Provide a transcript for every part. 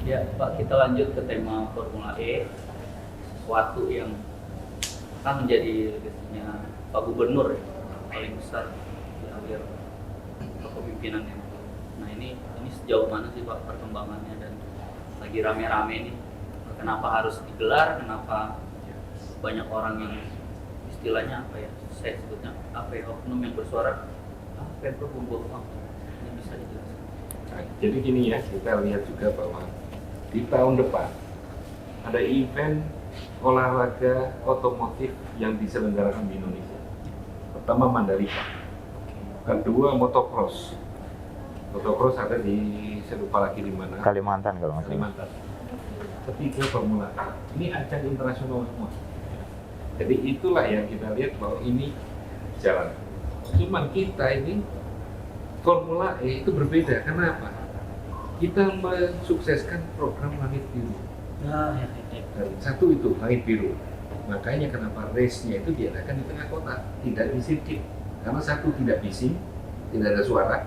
Ya, Pak, kita lanjut ke tema Formula E, sesuatu yang akan menjadi legasinya Pak Gubernur ya, paling besar di akhir kepemimpinannya. Nah ini sejauh mana sih Pak perkembangannya dan lagi rame-rame ini? Kenapa harus digelar? Kenapa banyak orang yang istilahnya apa ya? Saya sebutnya apa ya? Oknum yang bersuara apa ya? Buang uang. Ini bisa dijelaskan? Nah, jadi gini ya, kita lihat juga bahwa di tahun depan ada event olahraga otomotif yang diselenggarakan di Indonesia. Pertama Mandalika, kedua motocross. Motocross ada di, saya lupa lagi di mana. Kalimantan kalau nggak salah. Kalimantan. Ketiga Formula E. Ini ajang internasional semua. Jadi itulah yang kita lihat bahwa ini jalan. Cuman kita ini Formula E itu berbeda. Kenapa? Kita mensukseskan program Langit Biru. Ya. Dan satu itu Langit Biru. Makanya kenapa race-nya itu diadakan di tengah kota, tidak di sirkuit. Karena satu tidak bising, tidak ada suara.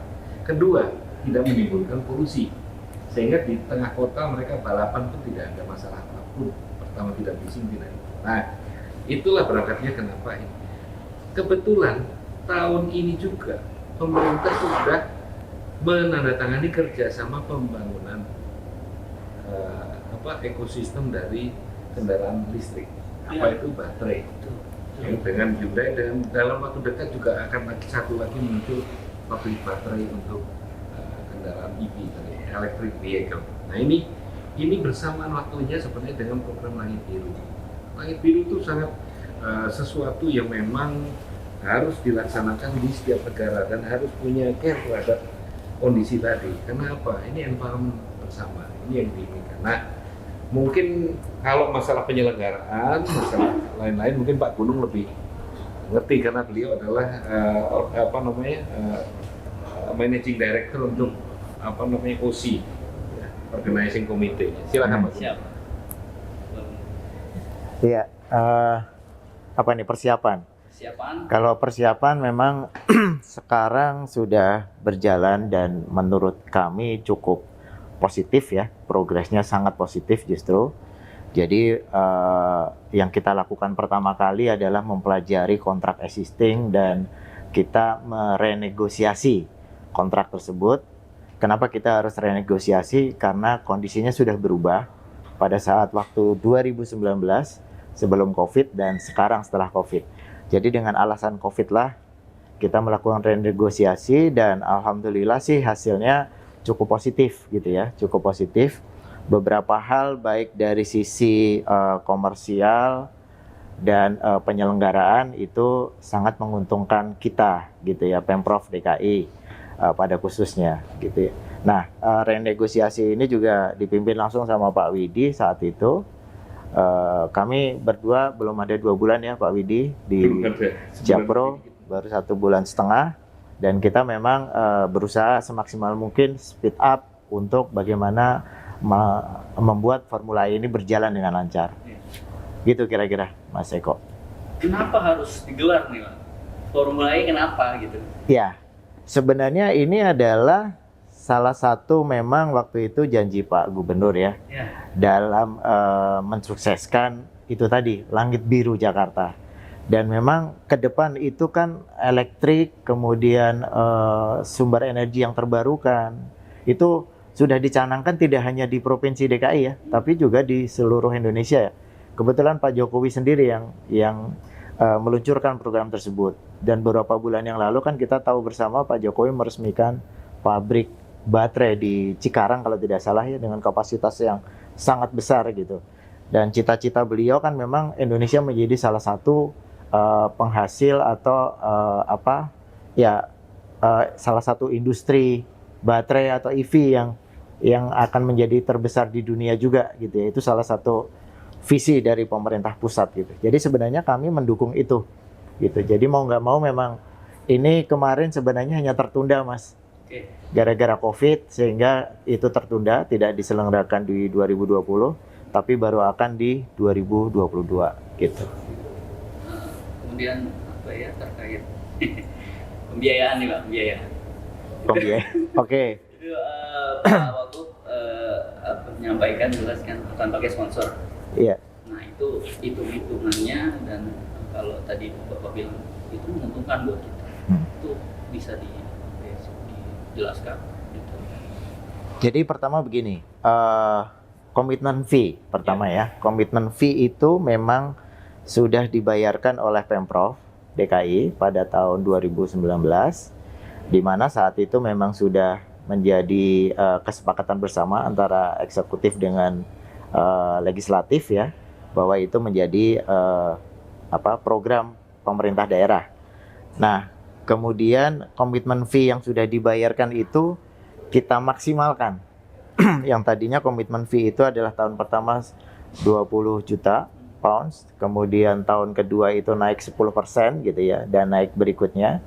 Kedua, tidak menimbulkan polusi. Sehingga di tengah kota mereka balapan pun tidak ada masalah apapun. Pertama tidak bising, tidak. Nah, itulah berangkatnya kenapa ini. Kebetulan tahun ini juga pemerintah sudah menandatangani kerjasama pembangunan ekosistem dari kendaraan listrik. Apa itu baterai. Dengan Hyundai dan dalam waktu dekat juga akan satu lagi muncul pabrik baterai untuk kendaraan EV, electric vehicle. Nah ini bersamaan waktunya sebenarnya dengan program Langit Biru. Langit Biru itu sangat sesuatu yang memang harus dilaksanakan di setiap negara dan harus punya care terhadap kondisi tadi. Kenapa? Ini environment bersama, ini yang diinginkan. Nah, mungkin kalau masalah penyelenggaraan, masalah lain-lain, mungkin Pak Gunung lebih ngerti karena beliau adalah managing director untuk OC, ya, organizing committee. Silakan Pak. Siap. Iya, apa nih persiapan? Kalau persiapan memang sekarang sudah berjalan dan menurut kami cukup positif ya, progresnya sangat positif justru. Jadi yang kita lakukan pertama kali adalah mempelajari kontrak existing dan kita merenegosiasi kontrak tersebut. Kenapa kita harus renegosiasi? Karena kondisinya sudah berubah pada saat waktu 2019 sebelum COVID dan sekarang setelah COVID. Jadi dengan alasan COVID lah kita melakukan renegosiasi dan alhamdulillah sih hasilnya cukup positif gitu ya, cukup positif. Beberapa hal baik dari sisi komersial dan penyelenggaraan itu sangat menguntungkan kita gitu ya, Pemprov DKI pada khususnya gitu ya. Nah, renegosiasi ini juga dipimpin langsung sama Pak Widi saat itu. Kami berdua belum ada 2 bulan ya Pak Widi di Japro, baru 1,5 bulan dan kita memang berusaha semaksimal mungkin speed up untuk bagaimana membuat Formula E ini berjalan dengan lancar. Gitu kira-kira Mas Eko. Kenapa harus digelar nih Pak? Formula E kenapa gitu? Ya, sebenarnya ini adalah salah satu memang waktu itu janji Pak Gubernur ya, dalam mensukseskan itu tadi Langit Biru Jakarta. Dan memang ke depan itu kan elektrik, kemudian sumber energi yang terbarukan itu sudah dicanangkan tidak hanya di Provinsi DKI ya, tapi juga di seluruh Indonesia ya. Kebetulan Pak Jokowi sendiri yang meluncurkan program tersebut. Dan beberapa bulan yang lalu kan kita tahu bersama Pak Jokowi meresmikan pabrik baterai di Cikarang kalau tidak salah ya, dengan kapasitas yang sangat besar gitu. Dan cita-cita beliau kan memang Indonesia menjadi salah satu penghasil atau salah satu industri baterai atau EV yang akan menjadi terbesar di dunia juga gitu ya. Itu salah satu visi dari pemerintah pusat gitu. Jadi sebenarnya kami mendukung itu gitu. Jadi mau nggak mau memang ini kemarin sebenarnya hanya tertunda Mas. Gara-gara COVID sehingga itu tertunda, tidak diselenggarakan di 2020 tapi baru akan di 2022 gitu. Kemudian apa ya terkait pembiayaan nih Pak, pembiayaan. Oke. Itu Pak Wagub menyampaikan jelaskan akan pakai sponsor. Iya. Nah itu hitung-hitungannya, dan kalau tadi Bapak bilang itu menguntungkan buat kita. Itu bisa dijelaskan. Gitu. Jadi pertama begini, komitmen fee pertama ya. Komitmen fee itu memang sudah dibayarkan oleh Pemprov DKI pada tahun 2019, di mana saat itu memang sudah menjadi kesepakatan bersama antara eksekutif dengan legislatif ya, bahwa itu menjadi program pemerintah daerah. Nah, kemudian komitmen fee yang sudah dibayarkan itu kita maksimalkan. Yang tadinya komitmen fee itu adalah tahun pertama 20 juta pounds, kemudian tahun kedua itu naik 10% gitu ya, dan naik berikutnya,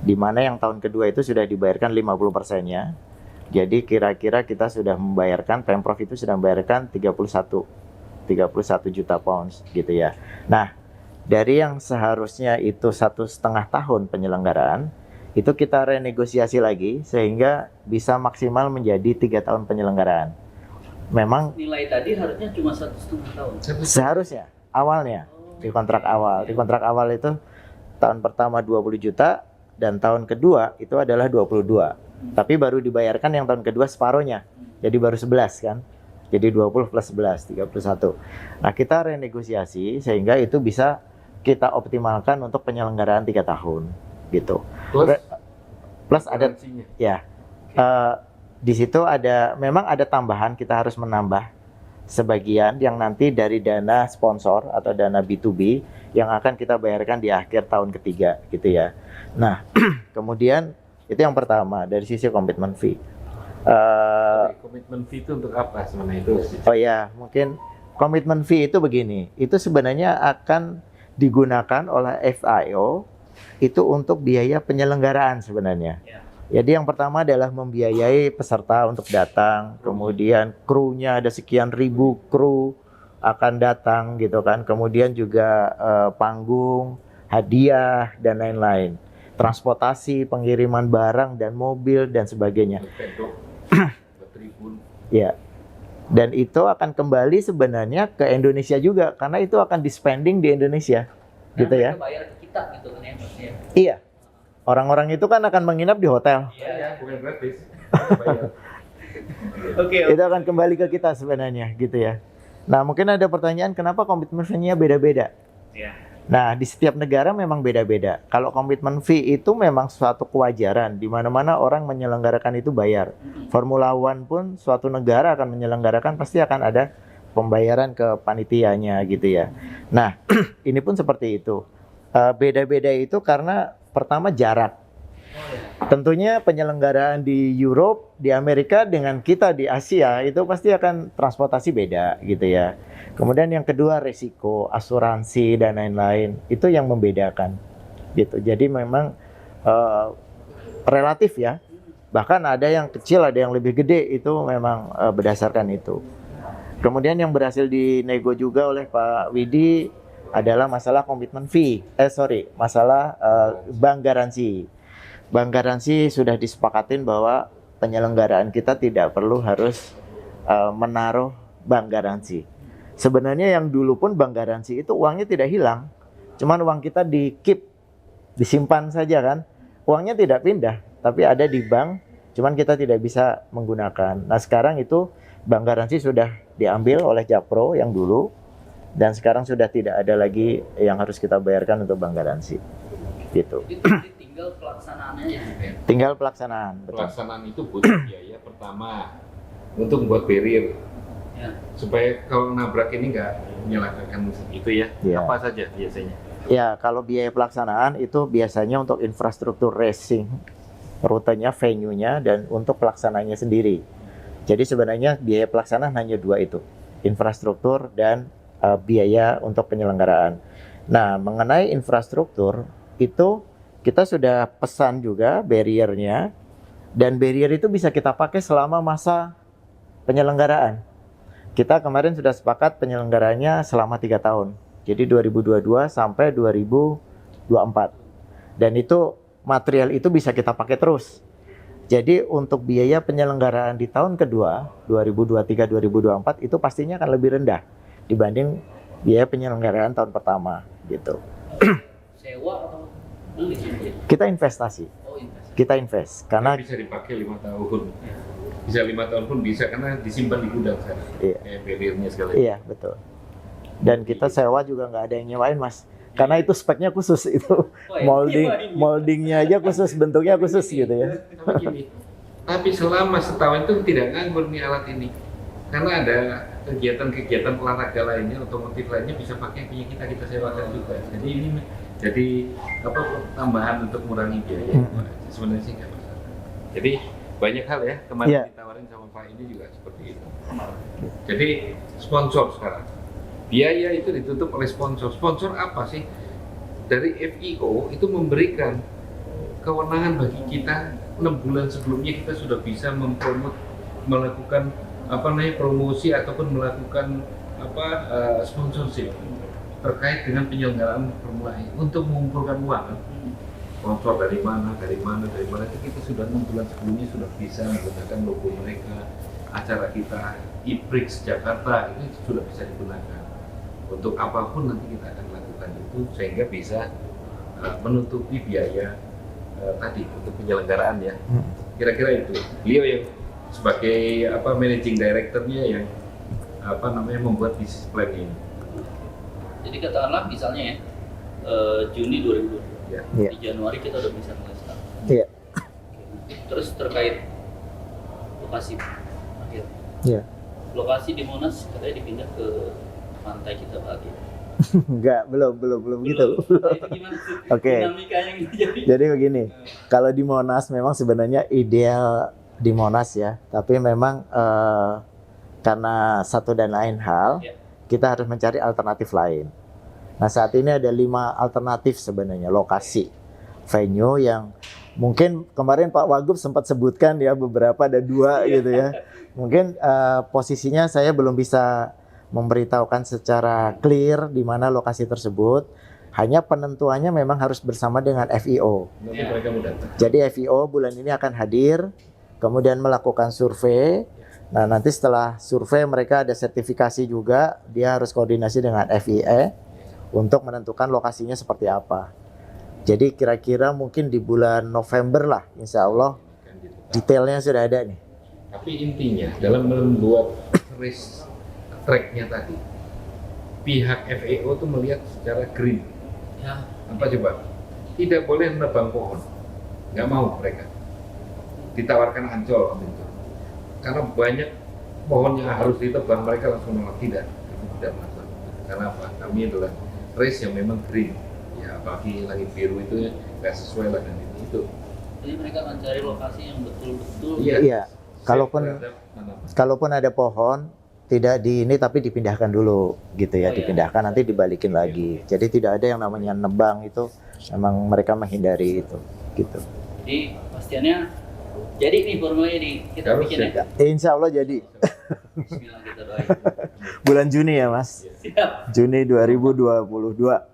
di mana yang tahun kedua itu sudah dibayarkan 50%-nya. Jadi kira-kira kita sudah membayarkan, Pemprov itu sudah membayarkan 31 juta pounds gitu ya. Nah, dari yang seharusnya itu 1,5 tahun penyelenggaraan, itu kita renegosiasi lagi sehingga bisa maksimal menjadi 3 tahun penyelenggaraan. Memang nilai tadi harusnya cuma 1,5 tahun. Seharusnya awalnya di kontrak awal. Di kontrak awal itu tahun pertama 20 juta dan tahun kedua itu adalah 22. Tapi baru dibayarkan yang tahun kedua separuhnya. Jadi baru 11 kan. Jadi 20 plus 11, 31. Nah, kita renegosiasi sehingga itu bisa kita optimalkan untuk penyelenggaraan 3 tahun gitu. Plus ada ya. Di situ memang ada tambahan, kita harus menambah sebagian yang nanti dari dana sponsor atau dana B2B yang akan kita bayarkan di akhir tahun ketiga gitu ya. Nah, kemudian itu yang pertama dari sisi komitmen fee. Komitmen fee itu untuk apa sebenarnya itu? Oh ya, mungkin komitmen fee itu begini. Itu sebenarnya akan digunakan oleh FIO itu untuk biaya penyelenggaraan sebenarnya. Jadi yang pertama adalah membiayai peserta untuk datang, kemudian krunya ada sekian ribu kru akan datang gitu kan, kemudian juga panggung, hadiah dan lain-lain, transportasi, pengiriman barang dan mobil dan sebagainya. Ya, dan itu akan kembali sebenarnya ke Indonesia juga karena itu akan di-spending di Indonesia, gitu ya. Bayar ke kita gitu kan ya maksudnya. Iya. Orang-orang itu kan akan menginap di hotel. Iya, bukan gratis. Oke. Itu akan kembali ke kita sebenarnya, gitu ya. Nah, mungkin ada pertanyaan kenapa komitmen fee-nya beda-beda? Iya. Nah, di setiap negara memang beda-beda. Kalau komitmen fee itu memang suatu kewajaran, di mana-mana orang menyelenggarakan itu bayar. Formula One pun suatu negara akan menyelenggarakan pasti akan ada pembayaran ke panitianya, gitu ya. Nah, ini pun seperti itu. Beda-beda itu karena pertama jarak. Tentunya penyelenggaraan di Europe, di Amerika dengan kita di Asia itu pasti akan transportasi beda gitu ya. Kemudian yang kedua resiko, asuransi dan lain-lain itu yang membedakan gitu. Jadi memang relatif ya. Bahkan ada yang kecil, ada yang lebih gede itu memang berdasarkan itu. Kemudian yang berhasil dinego juga oleh Pak Widi adalah masalah komitmen fee, masalah bank garansi. Bank garansi sudah disepakatin bahwa penyelenggaraan kita tidak perlu harus menaruh bank garansi. Sebenarnya yang dulu pun bank garansi itu uangnya tidak hilang, cuman uang kita disimpan saja kan, uangnya tidak pindah, tapi ada di bank, cuman kita tidak bisa menggunakan. Nah sekarang itu bank garansi sudah diambil oleh Jakpro yang dulu, dan sekarang sudah tidak ada lagi yang harus kita bayarkan untuk bank garansi, gitu. Jadi tinggal pelaksanaannya ya. Tinggal pelaksanaan. Betul. Pelaksanaan itu butuh biaya pertama untuk membuat barrier, Ya. supaya kalau nabrak ini nggak menyalahkan itu ya. Ya. Apa saja biasanya? Ya, kalau biaya pelaksanaan itu biasanya untuk infrastruktur racing, rutenya, venue-nya, dan untuk pelaksananya sendiri. Jadi sebenarnya biaya pelaksanaan hanya dua itu, infrastruktur dan biaya untuk penyelenggaraan. Nah, mengenai infrastruktur itu kita sudah pesan juga barrier-nya, dan barrier itu bisa kita pakai selama masa penyelenggaraan. Kita kemarin sudah sepakat penyelenggaranya selama 3 tahun. Jadi 2022 sampai 2024. Dan itu material itu bisa kita pakai terus. Jadi untuk biaya penyelenggaraan di tahun kedua 2023-2024 itu pastinya akan lebih rendah dibanding biaya penyelenggaraan tahun pertama gitu. Sewa atau beli sih? Kita investasi. Oh, investasi. Kita invest karena bisa dipakai 5 tahun. Bisa 5 tahun pun bisa karena disimpan di gudang sekarang. Iya. Kayak pelirnya sekali. iya betul. Dan kita sewa juga nggak ada yang nyewain Mas. Karena itu speknya khusus itu. Oh, iya. Moldingnya aja khusus, bentuknya khusus gitu ya. Tapi gini, tapi selama setahun itu tidak nganggur nih alat ini. Karena ada kegiatan-kegiatan olahraga lainnya, otomotif lainnya bisa pakai punya kita sewakan juga. Jadi ini jadi apa tambahan untuk mengurangi biaya. Sebenarnya sih nggak masalah. Jadi banyak hal ya kemarin Iya. ditawarin sama Pak ini juga seperti itu. Jadi sponsor sekarang. Biaya itu ditutup oleh sponsor. Sponsor apa sih? Dari FIO itu memberikan kewenangan bagi kita 6 bulan sebelumnya kita sudah bisa melakukan promosi ataupun melakukan sponsorship terkait dengan penyelenggaraan Formula E untuk mengumpulkan uang. Sponsor dari mana itu kita sudah 6 bulan sebelumnya sudah bisa menggunakan logo mereka. Acara kita IPRIX Jakarta ini sudah bisa digunakan. Untuk apapun nanti kita akan lakukan itu sehingga bisa menutupi biaya tadi untuk penyelenggaraan ya. Kira-kira itu. Beliau yang sebagai managing directornya yang membuat bisnis plan ini. Jadi katakanlah misalnya ya Juni 2022. Ya. Iya. Di Januari kita udah bisa mulai start. Iya. Terus terkait lokasi akhir. Iya. Lokasi di Monas katanya dipindah ke pantai kita bahagia. Enggak, belum gitu. Nah, itu gimana sih? Oke. Dinamikanya yang terjadi. Jadi begini, kalau di Monas memang sebenarnya ideal di Monas ya, tapi memang karena satu dan lain hal, Ya. kita harus mencari alternatif lain. Nah saat ini ada 5 alternatif sebenarnya lokasi venue yang mungkin kemarin Pak Wagub sempat sebutkan ya beberapa ada 2 gitu ya. Mungkin posisinya saya belum bisa memberitahukan secara clear di mana lokasi tersebut. Hanya penentuannya memang harus bersama dengan FIO. Nanti mereka mau datang. Jadi FIO bulan ini akan hadir, kemudian melakukan survei. Nah nanti setelah survei mereka ada sertifikasi juga, dia harus koordinasi dengan FIE untuk menentukan lokasinya seperti apa. Jadi kira-kira mungkin di bulan November lah, insya Allah detailnya sudah ada nih. Tapi intinya dalam membuat race tracknya tadi, pihak FIO tuh melihat secara green. Ya. Apa coba? Tidak boleh menebang pohon, nggak mau mereka. Ditawarkan Ancol waktu itu, karena banyak pohon yang harus ditebang, mereka langsung menolak tidak masalah. Karena apa? Kami adalah race yang memang green, ya apalagi langit biru itu nggak sesuai lah dengan itu. Jadi mereka akan cari lokasi yang betul-betul. Iya. Kalaupun ada pohon tidak di ini tapi dipindahkan dulu gitu ya, Oh, iya. dipindahkan nanti dibalikin lagi. Jadi tidak ada yang namanya nebang, itu memang mereka menghindari itu gitu. Jadi pastiannya jadi ini Formula E kita Harus bikin ya. Insya Allah jadi Bismillah kita doain. bulan Juni ya Mas, Siap. Juni 2022.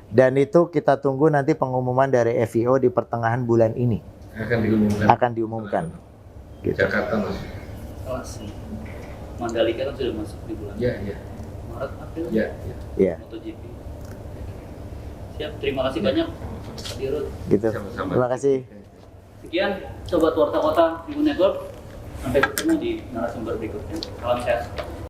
Dan itu kita tunggu nanti pengumuman dari FIO di pertengahan bulan ini akan diumumkan. Gitu. Jakarta masuk. Kelas nih. Mandalika kan sudah masuk di bulan Ya. Maret April. Ya. Iya, MotoGP. Siap, terima kasih banyak Pak Dirut. gitu. Sama-sama. Terima kasih. Sekian Sobat Warta Kota Tribun Network. Sampai ketemu di narasumber berikutnya. Salam sehat.